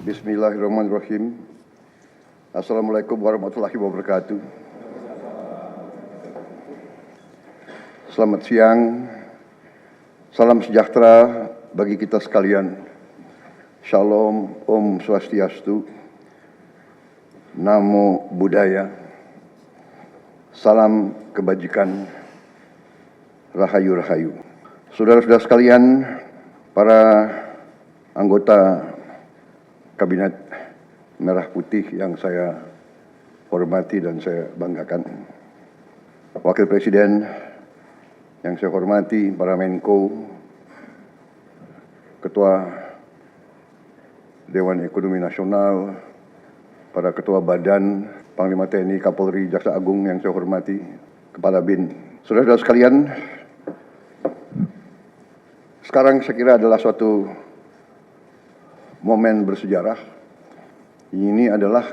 Bismillahirrahmanirrahim. Assalamualaikum warahmatullahi wabarakatuh. Selamat siang. Salam sejahtera bagi kita sekalian. Shalom, Om Swastiastu, Namo Buddhaya, salam kebajikan, rahayu-rahayu. Saudara-saudara sekalian, para anggota Kabinet Merah Putih yang saya hormati dan saya banggakan, Wakil Presiden yang saya hormati, para Menko, Ketua Dewan Ekonomi Nasional, para Ketua Badan, Panglima TNI, Kapolri, Jaksa Agung yang saya hormati, Kepala BIN. Saudara-saudara sekalian, sekarang saya kira adalah suatu momen bersejarah. Ini adalah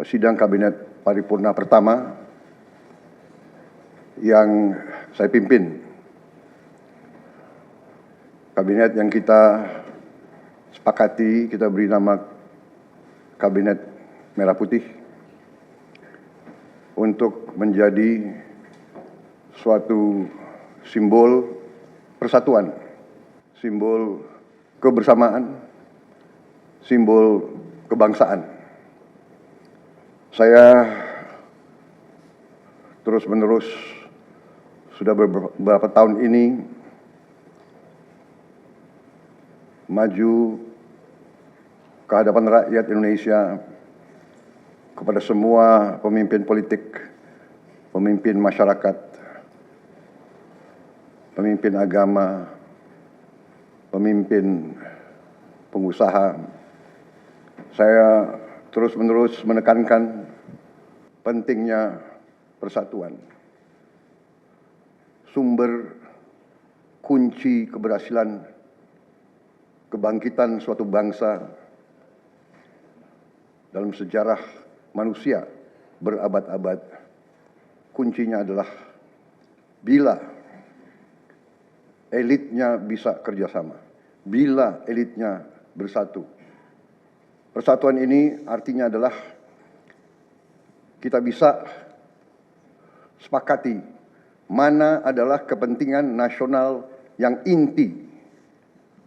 sidang kabinet paripurna pertama yang saya pimpin. Kabinet yang kita sepakati, kita beri nama Kabinet Merah Putih untuk menjadi suatu simbol persatuan, simbol kebersamaan, simbol kebangsaan. Saya terus-menerus sudah beberapa tahun ini maju ke hadapan rakyat Indonesia, kepada semua pemimpin politik, pemimpin masyarakat, pemimpin agama, pemimpin pengusaha. Saya terus-menerus menekankan pentingnya persatuan. Sumber kunci keberhasilan kebangkitan suatu bangsa dalam sejarah manusia berabad-abad, kuncinya adalah bila elitnya bisa kerjasama, bila elitnya bersatu. Persatuan ini artinya adalah kita bisa sepakati mana adalah kepentingan nasional yang inti,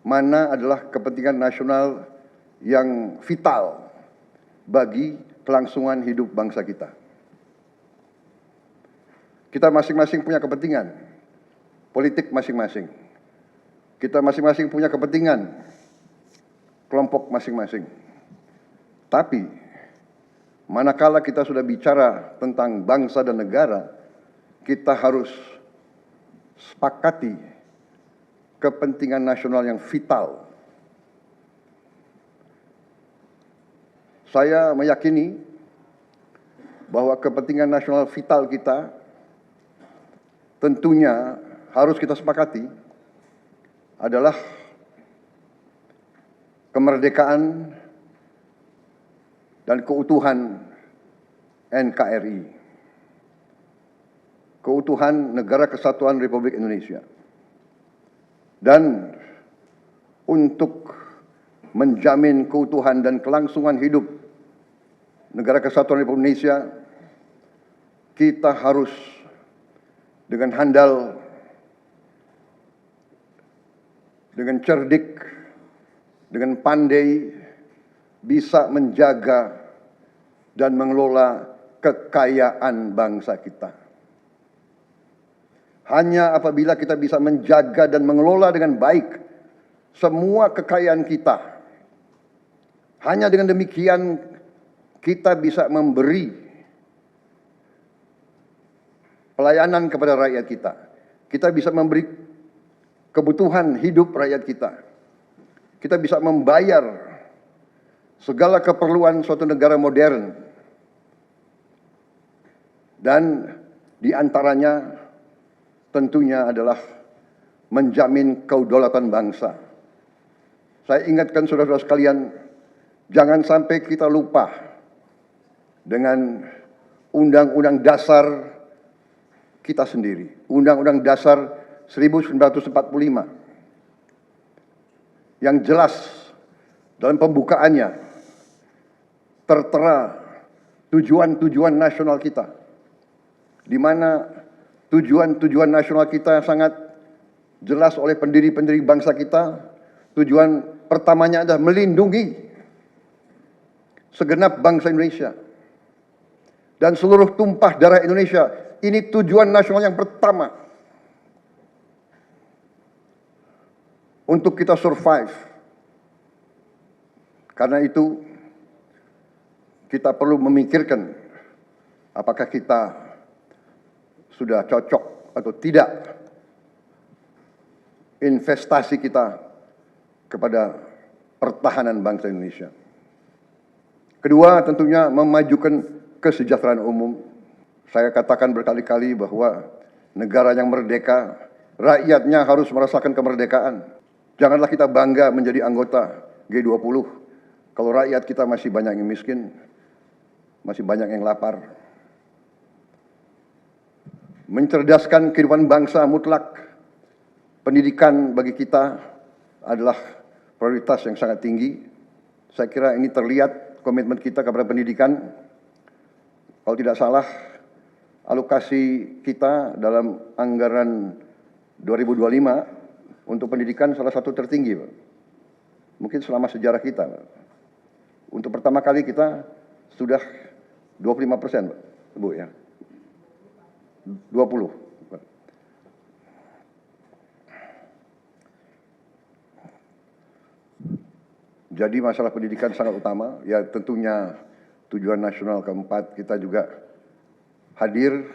mana adalah kepentingan nasional yang vital bagi kelangsungan hidup bangsa kita. Kita masing-masing punya kepentingan politik masing-masing. Kita masing-masing punya kepentingan kelompok masing-masing. Tapi manakala kita sudah bicara tentang bangsa dan negara, kita harus sepakati kepentingan nasional yang vital. Saya meyakini bahwa kepentingan nasional vital kita tentunya harus kita sepakati adalah kemerdekaan dan keutuhan NKRI, keutuhan Negara Kesatuan Republik Indonesia. Dan untuk menjamin keutuhan dan kelangsungan hidup Negara Kesatuan Republik Indonesia, kita harus dengan handal, dengan cerdik, dengan pandai bisa menjaga dan mengelola kekayaan bangsa kita. Hanya apabila kita bisa menjaga dan mengelola dengan baik semua kekayaan kita, hanya dengan demikian kita bisa memberi pelayanan kepada rakyat kita. Kita bisa memberi kebutuhan hidup rakyat kita. Kita bisa membayar segala keperluan suatu negara modern. Dan di antaranya tentunya adalah menjamin kedaulatan bangsa. Saya ingatkan saudara-saudara sekalian, jangan sampai kita lupa dengan Undang-Undang Dasar kita sendiri, Undang-Undang Dasar 1945, yang jelas dalam pembukaannya tertera tujuan-tujuan nasional kita, di mana tujuan-tujuan nasional kita sangat jelas oleh pendiri-pendiri bangsa kita. Tujuan pertamanya adalah melindungi segenap bangsa Indonesia dan seluruh tumpah darah Indonesia. Ini tujuan nasional yang pertama untuk kita survive. Karena itu kita perlu memikirkan apakah kita sudah cocok atau tidak investasi kita kepada pertahanan bangsa Indonesia. Kedua, tentunya memajukan kesejahteraan umum. Saya katakan berkali-kali bahwa negara yang merdeka, rakyatnya harus merasakan kemerdekaan. Janganlah kita bangga menjadi anggota G20 kalau rakyat kita masih banyak yang miskin, masih banyak yang lapar. Mencerdaskan kehidupan bangsa mutlak. Pendidikan bagi kita adalah prioritas yang sangat tinggi. Saya kira ini terlihat komitmen kita kepada pendidikan. Kalau tidak salah, alokasi kita dalam anggaran 2025 untuk pendidikan salah satu tertinggi, Pak. Mungkin selama sejarah kita, Pak. Untuk pertama kali kita sudah 25%, Pak, Bu, ya. 20. Jadi masalah pendidikan sangat utama. Ya tentunya tujuan nasional keempat kita juga hadir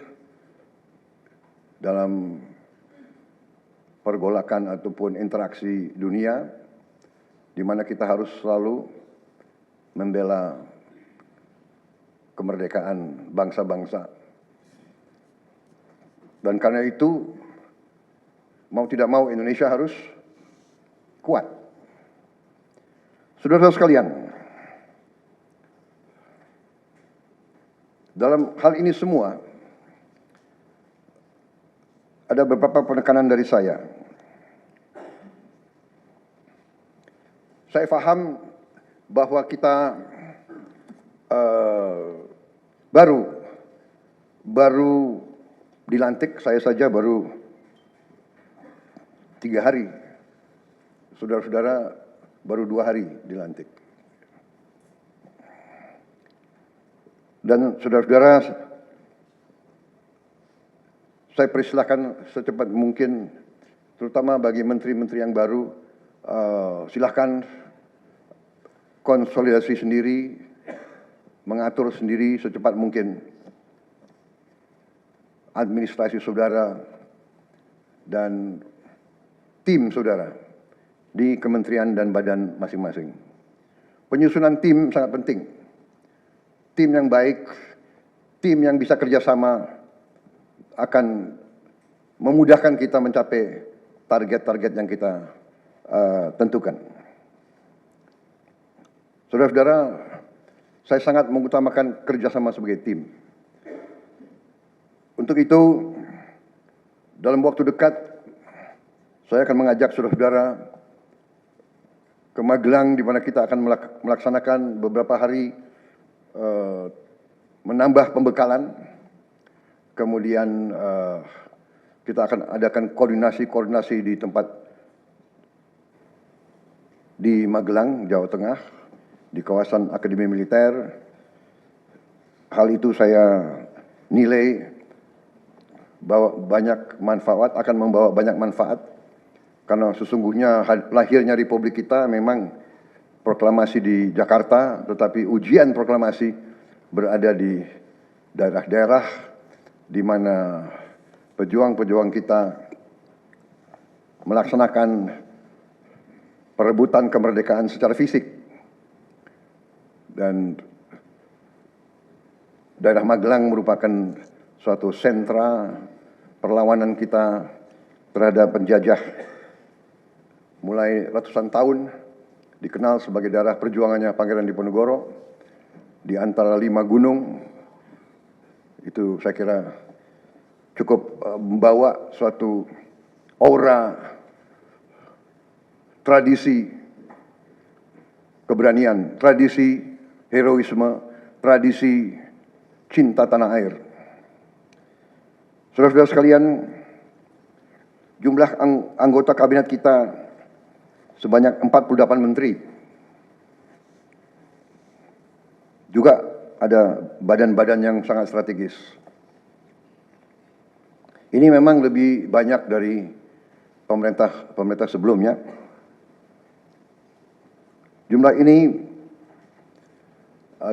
dalam pergolakan ataupun interaksi dunia, di mana kita harus selalu membela kemerdekaan bangsa-bangsa. Dan karena itu, mau tidak mau Indonesia harus kuat. Saudara-saudara sekalian, dalam hal ini semua, ada beberapa penekanan dari saya. Saya paham bahwa kita baru dilantik, saya saja baru 3 hari. Saudara-saudara baru 2 hari dilantik. Dan saudara-saudara, saya persilahkan secepat mungkin, terutama bagi menteri-menteri yang baru, silahkan konsolidasi sendiri, mengatur sendiri secepat mungkin administrasi saudara dan tim saudara di kementerian dan badan masing-masing. Penyusunan tim sangat penting. Tim yang baik, tim yang bisa kerjasama akan memudahkan kita mencapai target-target yang kita tentukan. Saudara-saudara, saya sangat mengutamakan kerjasama sebagai tim. Untuk itu, dalam waktu dekat, saya akan mengajak saudara-saudara ke Magelang, di mana kita akan melaksanakan beberapa hari menambah pembekalan. Kemudian kita akan adakan koordinasi di tempat di Magelang, Jawa Tengah, di kawasan Akademi Militer. Hal itu saya nilai bahwa akan membawa banyak manfaat. Karena sesungguhnya lahirnya Republik kita memang proklamasi di Jakarta, tetapi ujian proklamasi berada di daerah-daerah di mana pejuang-pejuang kita melaksanakan perebutan kemerdekaan secara fisik. Dan daerah Magelang merupakan suatu sentra perlawanan kita terhadap penjajah. Mulai ratusan tahun dikenal sebagai daerah perjuangannya Pangeran Diponegoro. Di antara 5 gunung, itu saya kira cukup membawa suatu aura tradisi keberanian, tradisi heroisme, tradisi cinta tanah air. Saudara-saudara sekalian, jumlah anggota kabinet kita sebanyak 48 menteri. Juga ada badan-badan yang sangat strategis. Ini memang lebih banyak dari pemerintah sebelumnya. Jumlah ini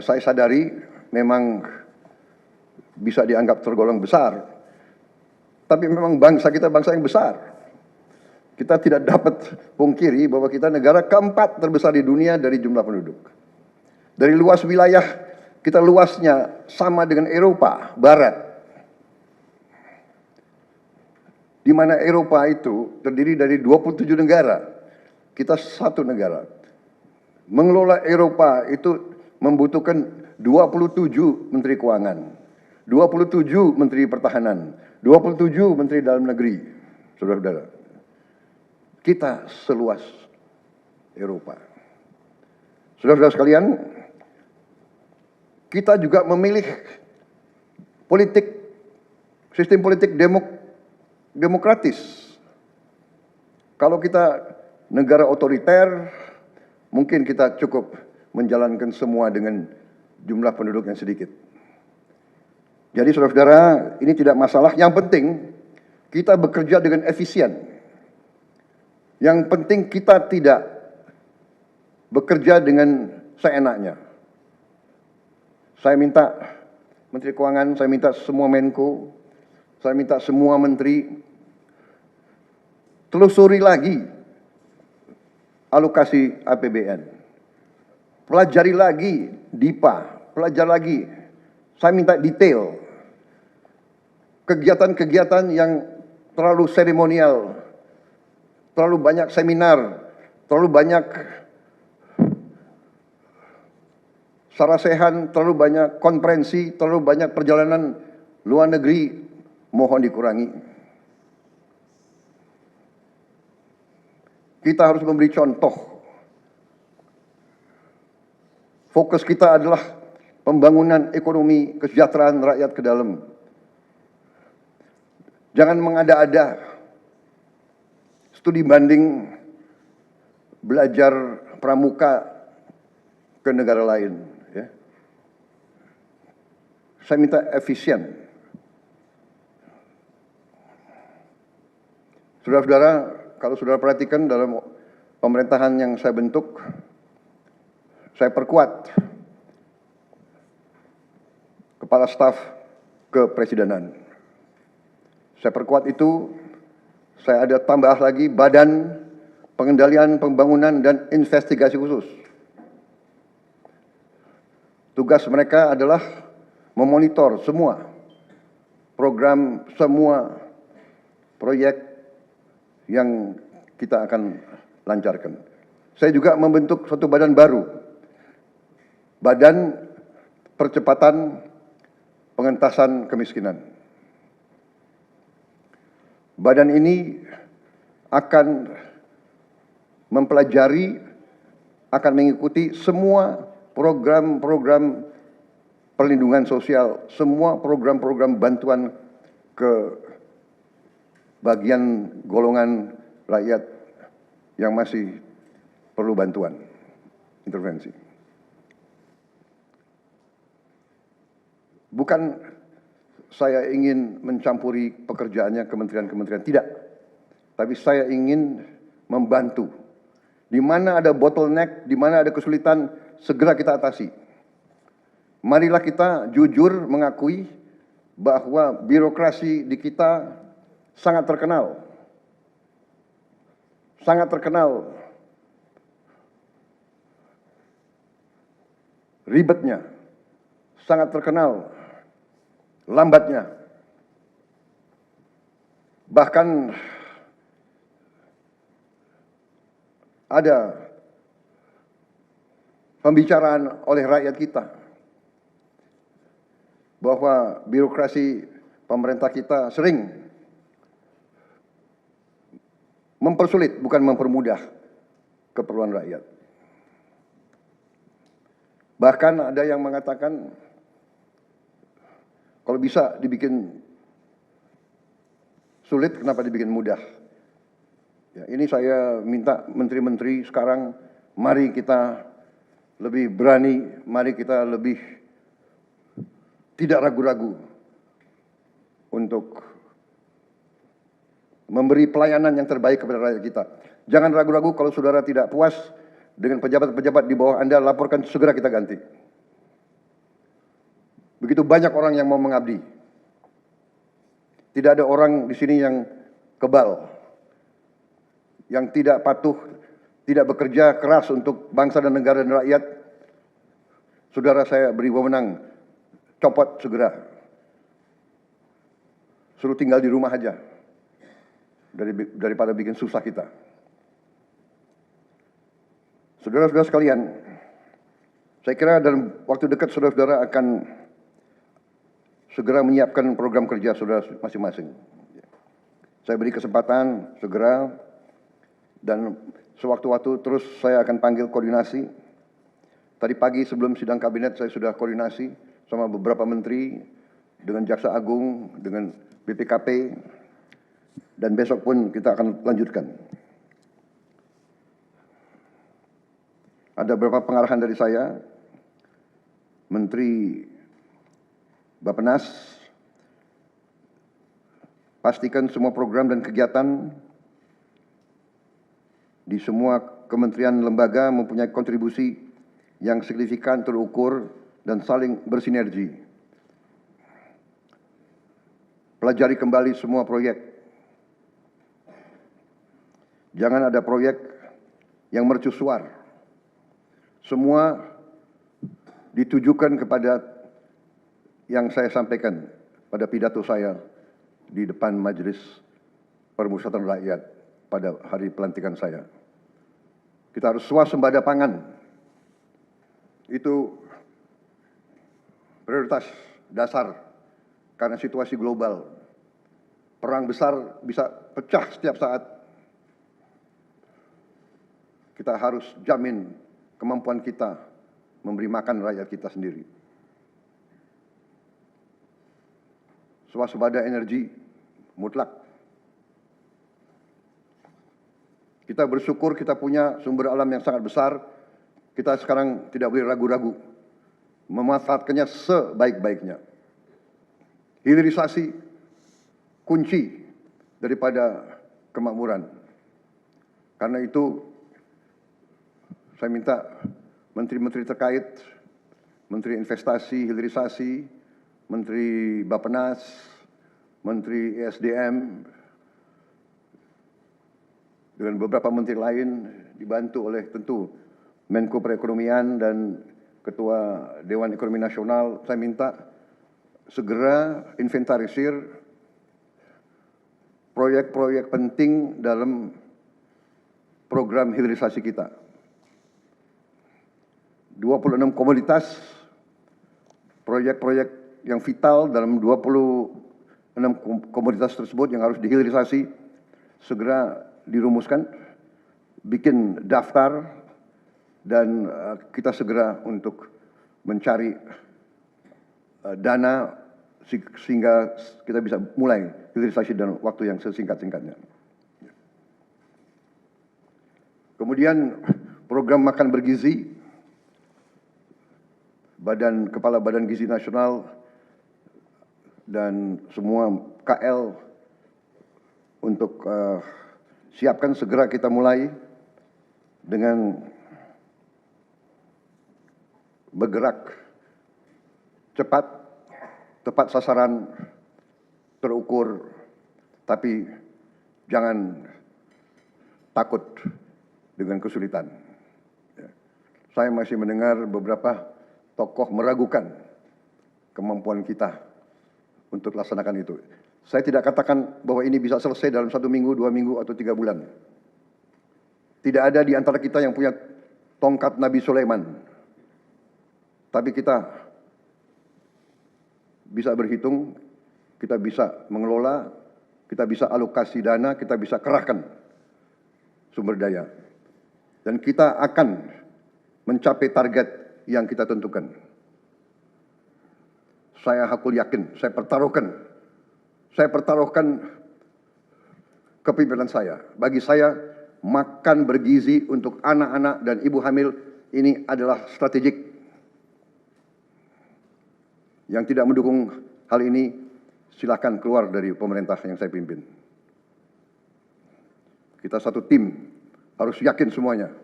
saya sadari memang bisa dianggap tergolong besar. Tapi memang bangsa kita bangsa yang besar. Kita tidak dapat pungkiri bahwa kita negara keempat terbesar di dunia dari jumlah penduduk. Dari luas wilayah, kita luasnya sama dengan Eropa Barat. Di mana Eropa itu terdiri dari 27 negara. Kita satu negara. Mengelola Eropa itu membutuhkan 27 menteri keuangan, 27 menteri pertahanan, 27 menteri dalam negeri. Saudara-saudara, kita seluas Eropa. Saudara-saudara sekalian, kita juga memilih sistem politik demokratis. Kalau kita negara otoriter, mungkin kita cukup menjalankan semua dengan jumlah penduduk yang sedikit. Jadi saudara-saudara, ini tidak masalah. Yang penting kita bekerja dengan efisien. Yang penting kita tidak bekerja dengan seenaknya. Saya minta Menteri Keuangan, saya minta semua Menko, saya minta semua menteri telusuri lagi alokasi APBN. Pelajari lagi DIPA, pelajari lagi. Saya minta detail. Kegiatan-kegiatan yang terlalu seremonial, terlalu banyak seminar, terlalu banyak sarasehan, terlalu banyak konferensi, terlalu banyak perjalanan luar negeri, mohon dikurangi. Kita harus memberi contoh. Fokus kita adalah pembangunan ekonomi, kesejahteraan rakyat ke dalam. Jangan mengada-ada. Studi banding belajar pramuka ke negara lain. Ya. Saya minta efisien. Saudara-saudara, kalau saudara perhatikan dalam pemerintahan yang saya bentuk, saya perkuat kepala staf kepresidenan. Saya perkuat itu, saya ada tambah lagi badan pengendalian pembangunan dan investigasi khusus. Tugas mereka adalah memonitor semua program, semua proyek yang kita akan lancarkan. Saya juga membentuk suatu badan baru, Badan Percepatan Pengentasan Kemiskinan. Badan ini akan mempelajari, akan mengikuti semua program-program perlindungan sosial, semua program-program bantuan ke bagian golongan rakyat yang masih perlu bantuan, intervensi. Bukan saya ingin mencampuri pekerjaannya kementerian-kementerian, tidak. Tapi saya ingin membantu. Di mana ada bottleneck, di mana ada kesulitan, segera kita atasi. Marilah kita jujur mengakui bahwa birokrasi di kita sangat terkenal. Sangat terkenal ribetnya, sangat terkenal lambatnya. Bahkan ada pembicaraan oleh rakyat kita bahwa birokrasi pemerintah kita sering mempersulit, bukan mempermudah keperluan rakyat. Bahkan ada yang mengatakan kalau bisa dibikin sulit, kenapa dibikin mudah? Ya, ini saya minta menteri-menteri sekarang, mari kita lebih berani, mari kita lebih tidak ragu-ragu untuk memberi pelayanan yang terbaik kepada rakyat kita. Jangan ragu-ragu kalau saudara tidak puas dengan pejabat-pejabat di bawah Anda, laporkan, segera kita ganti. Begitu banyak orang yang mau mengabdi. Tidak ada orang di sini yang kebal, yang tidak patuh, tidak bekerja keras untuk bangsa dan negara dan rakyat. Saudara saya beri wewenang, copot segera. Suruh tinggal di rumah aja, daripada bikin susah kita. Saudara-saudara sekalian, saya kira dalam waktu dekat saudara-saudara akan segera menyiapkan program kerja saudara masing-masing. Saya beri kesempatan segera, dan sewaktu-waktu terus saya akan panggil koordinasi. Tadi pagi sebelum sidang kabinet saya sudah koordinasi sama beberapa menteri, dengan Jaksa Agung, dengan BPKP, dan besok pun kita akan lanjutkan. Ada beberapa pengarahan dari saya, Menteri Bappenas, pastikan semua program dan kegiatan di semua kementerian lembaga mempunyai kontribusi yang signifikan, terukur, dan saling bersinergi. Pelajari kembali semua proyek. Jangan ada proyek yang mercusuar. Semua ditujukan kepada yang saya sampaikan pada pidato saya di depan Majelis Permusyawaratan Rakyat pada hari pelantikan saya. Kita harus swasembada pangan. Itu prioritas dasar karena situasi global. Perang besar bisa pecah setiap saat. Kita harus jamin kemampuan kita memberi makan rakyat kita sendiri. Swasembada energi mutlak. Kita bersyukur kita punya sumber alam yang sangat besar. Kita sekarang tidak boleh ragu-ragu memanfaatkannya sebaik-baiknya. Hilirisasi kunci daripada kemakmuran. Karena itu saya minta menteri-menteri terkait, Menteri Investasi, Hilirisasi, Menteri Bappenas, Menteri ESDM, dengan beberapa menteri lain dibantu oleh tentu Menko Perekonomian dan Ketua Dewan Ekonomi Nasional, saya minta segera inventarisir proyek-proyek penting dalam program hilirisasi kita. 26 komoditas, proyek-proyek yang vital dalam 26 komoditas tersebut yang harus dihilirisasi, segera dirumuskan, bikin daftar, dan kita segera untuk mencari dana sehingga kita bisa mulai hilirisasi dalam waktu yang sesingkat-singkatnya. Kemudian program makan bergizi, Kepala Badan Gizi Nasional dan semua KL untuk siapkan, segera kita mulai dengan bergerak cepat, tepat sasaran, terukur, tapi jangan takut dengan kesulitan. Saya masih mendengar beberapa tokoh meragukan kemampuan kita untuk laksanakan itu. Saya tidak katakan bahwa ini bisa selesai dalam 1 minggu, 2 minggu, atau 3 bulan. Tidak ada di antara kita yang punya tongkat Nabi Sulaiman. Tapi kita bisa berhitung, kita bisa mengelola, kita bisa alokasi dana, kita bisa kerahkan sumber daya. Dan kita akan mencapai target yang kita tentukan. Saya hakul yakin, saya pertaruhkan kepemimpinan saya. Bagi saya, makan bergizi untuk anak-anak dan ibu hamil ini adalah strategik. Yang tidak mendukung hal ini, silakan keluar dari pemerintah yang saya pimpin. Kita satu tim, harus yakin semuanya.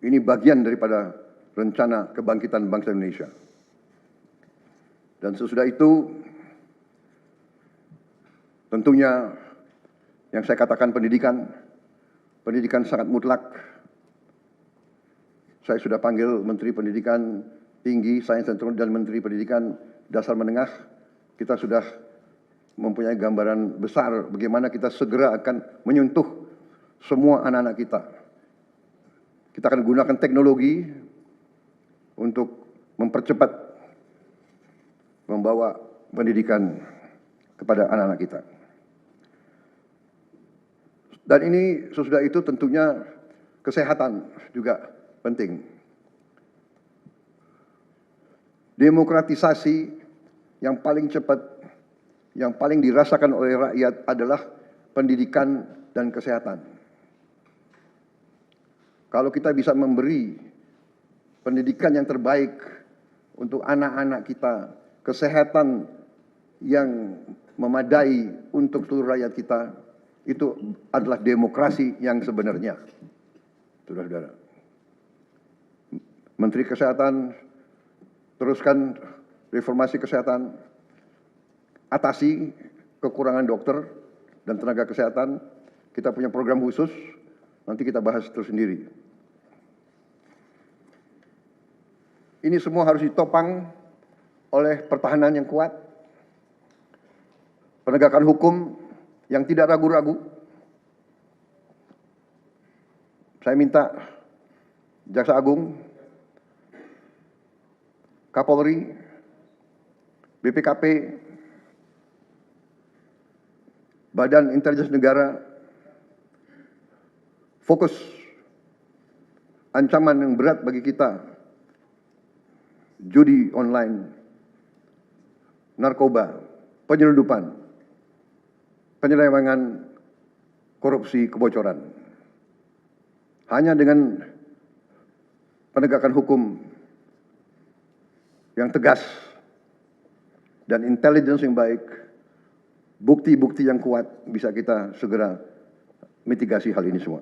Ini bagian daripada rencana kebangkitan bangsa Indonesia. Dan sesudah itu, tentunya yang saya katakan pendidikan sangat mutlak. Saya sudah panggil Menteri Pendidikan Tinggi, Sains dan Teknologi dan Menteri Pendidikan Dasar Menengah. Kita sudah mempunyai gambaran besar bagaimana kita segera akan menyentuh semua anak-anak kita. Kita akan gunakan teknologi untuk mempercepat membawa pendidikan kepada anak-anak kita. Dan ini sesudah itu tentunya kesehatan juga penting. Demokratisasi yang paling cepat, yang paling dirasakan oleh rakyat adalah pendidikan dan kesehatan. Kalau kita bisa memberi pendidikan yang terbaik untuk anak-anak kita, kesehatan yang memadai untuk seluruh rakyat kita, itu adalah demokrasi yang sebenarnya. Saudara-saudara. Menteri Kesehatan, teruskan reformasi kesehatan, atasi kekurangan dokter dan tenaga kesehatan. Kita punya program khusus, nanti kita bahas tersendiri. Ini semua harus ditopang oleh pertahanan yang kuat, penegakan hukum yang tidak ragu-ragu. Saya minta Jaksa Agung, Kapolri, BPKP, Badan Intelijen Negara, fokus ancaman yang berat bagi kita, judi online, narkoba, penyelundupan, penyelewengan, korupsi, kebocoran. Hanya dengan penegakan hukum yang tegas dan intelligence yang baik, bukti-bukti yang kuat, bisa kita segera mitigasi hal ini semua.